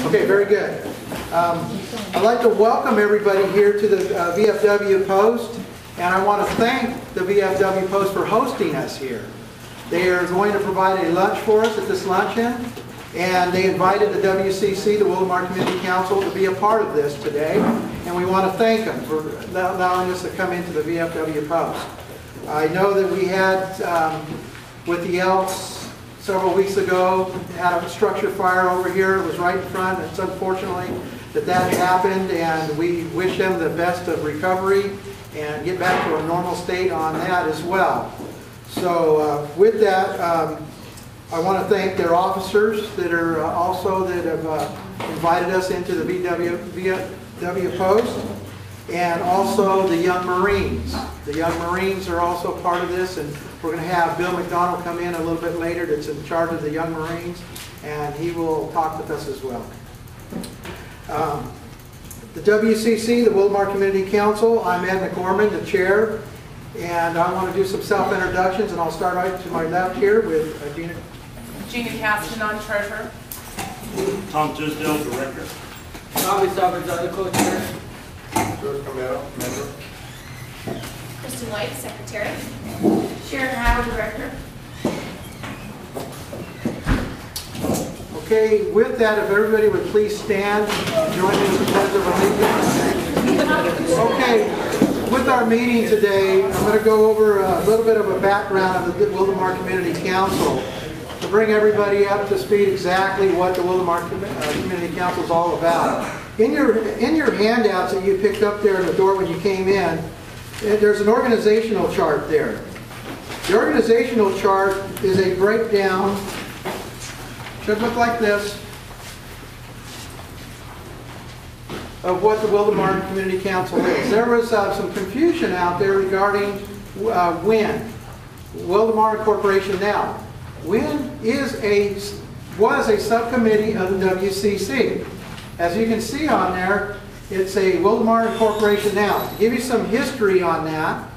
Okay, very good. I'd like to welcome everybody here to the VFW Post, and I want to thank the VFW Post for hosting us here. They are going to provide a lunch for us at this luncheon, and they invited the WCC, the Wildomar Community Council, to be a part of this today, and we want to thank them for allowing us to come into the VFW Post. I know that we had, with the Elks, several weeks ago, had a structure fire over here. It was right in front. It's unfortunately that happened, and we wish them the best of recovery and get back to a normal state on that as well. So with that, I want to thank their officers that are also that have invited us into the VFW Post, and also the Young Marines. The Young Marines are also part of this, and we're going to have Bill McDonald come in a little bit later that's in charge of the Young Marines, and he will talk with us as well. The WCC, the Wildomar Community Council, I'm Ed McGorman, the chair, and I want to do some self-introductions, and I'll start right to my left here with Gina. Gina Castanon, treasurer. Tom Tisdale, director. Bobby Salvador, co-chair. George Camero, member. Kristen White, secretary. Sharon Howe, director. Okay, with that, if everybody would please stand and join me in the pledge of allegiance. Okay, with our meeting today, I'm going to go over a little bit of a background of the Wildomar Community Council to bring everybody up to speed exactly what the Wildomar Community Council is all about. In your handouts that you picked up there in the door when you came in, there's an organizational chart there. The organizational chart is a breakdown, should look like this, of what the Wildomar Community Council is. There was some confusion out there regarding WIN, Wildomar Incorporation Now. WIN was a subcommittee of the WCC. As you can see on there, it's a Wildomar Incorporation Now. To give you some history on that,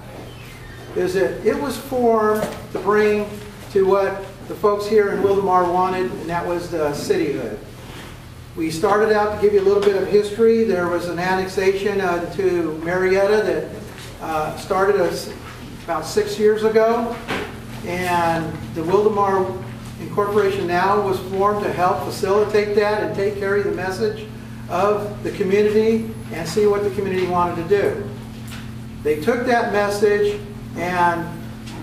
is that it was formed to bring to what the folks here in Wildomar wanted, and that was the cityhood. We started out to give you a little bit of history. There was an annexation to Marietta that started about 6 years ago, and the Wildomar Incorporation Now was formed to help facilitate that and take care of the message of the community and see what the community wanted to do. They took that message, and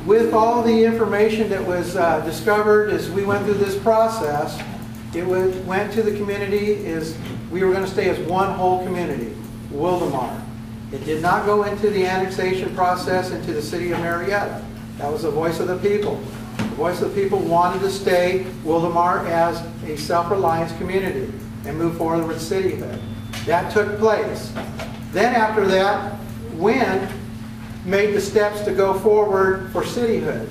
with all the information that was discovered as we went through this process, it went to the community as we were going to stay as one whole community, Wildomar. It did not go into the annexation process into the city of Marietta. That was the voice of the people. The voice of the people wanted to stay Wildomar as a self-reliance community and move forward with cityhood. That took place. Then after that, WIN made the steps to go forward for cityhood.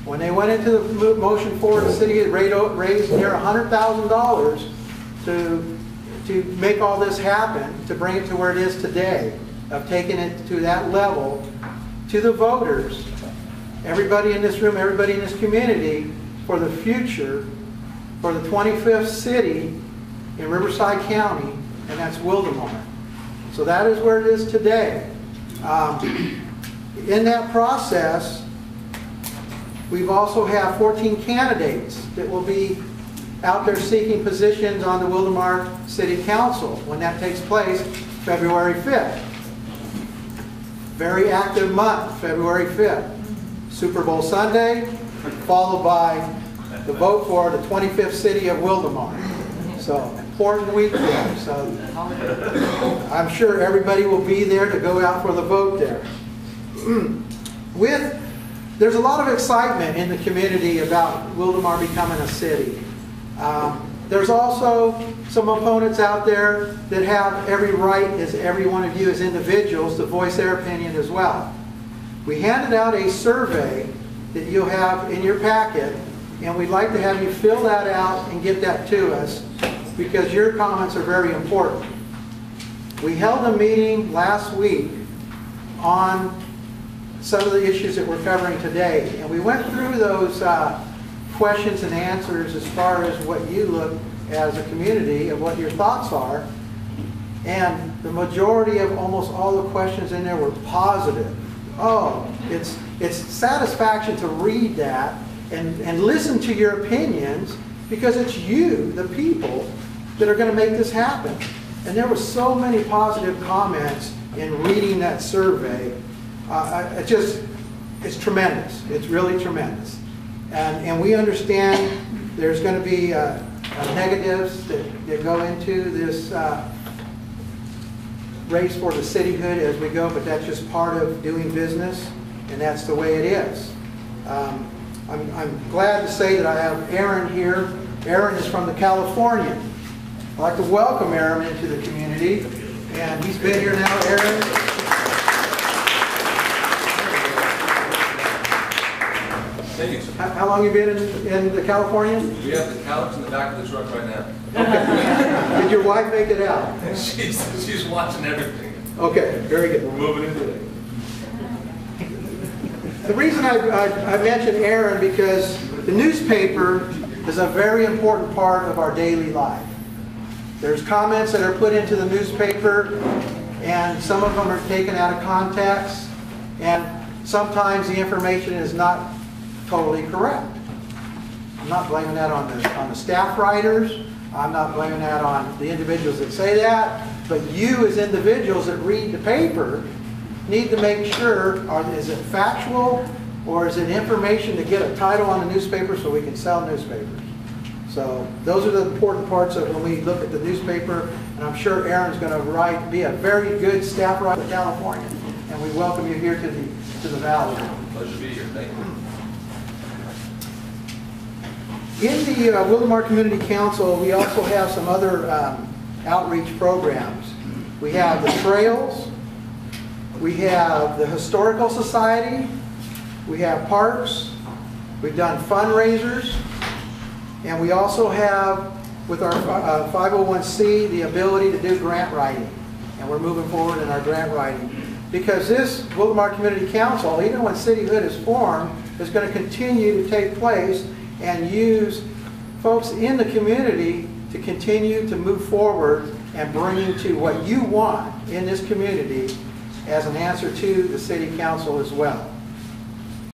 When they went into the motion forward, the city had raised near $100,000 to make all this happen, to bring it to where it is today, of taking it to that level to the voters, everybody in this room, everybody in this community, for the future, for the 25th city in Riverside County, and that's Wildomar. So that is where it is today. In that process, we've also have 14 candidates that will be out there seeking positions on the Wildomar City Council when that takes place February 5th. Very active month, February 5th. Super Bowl Sunday, followed by the vote for the 25th city of Wildomar. So, important week there. So, I'm sure everybody will be there to go out for the vote there. There's a lot of excitement in the community about Wildomar becoming a city. There's also some opponents out there that have every right, as every one of you as individuals, to voice their opinion as well. We handed out a survey that you'll have in your packet, and we'd like to have you fill that out and get that to us, because your comments are very important. We held a meeting last week on some of the issues that we're covering today, and we went through those questions and answers as far as what you look as a community of what your thoughts are. And the majority of almost all the questions in there were positive. Oh, it's satisfaction to read that and listen to your opinions, because it's you, the people, that are going to make this happen. And there were so many positive comments in reading that survey. It's tremendous. It's really tremendous. And we understand there's going to be negatives that go into this race for the cityhood as we go, but that's just part of doing business, and that's the way it is. I'm glad to say that I have Aaron here. Aaron is from the Californian. I'd like to welcome Aaron into the community, and he's been here now, Aaron. Thank you, sir. How long have you been in the Californian? We have the couch in the back of the truck right now. Okay. Did your wife make it out? She's watching everything. Okay, very good. We're moving in today. The reason I mentioned Aaron, because the newspaper is a very important part of our daily life. There's comments that are put into the newspaper, and some of them are taken out of context, and sometimes the information is not totally correct. I'm not blaming that on the staff writers. I'm not blaming that on the individuals that say that. But you as individuals that read the paper need to make sure, is it factual or is it information to get a title on the newspaper so we can sell newspapers? So those are the important parts of when we look at the newspaper. And I'm sure Aaron's going to be a very good staff writer in California. And we welcome you here to the Valley. Pleasure to be here. Thank you. In the Wildomar Community Council, we also have some other outreach programs. We have the trails, we have the Historical Society, we have parks, we've done fundraisers, and we also have, with our 501c, the ability to do grant writing. And we're moving forward in our grant writing. Because this Wildomar Community Council, even when cityhood is formed, is going to continue to take place and use folks in the community to continue to move forward and bring to what you want in this community as an answer to the city council as well.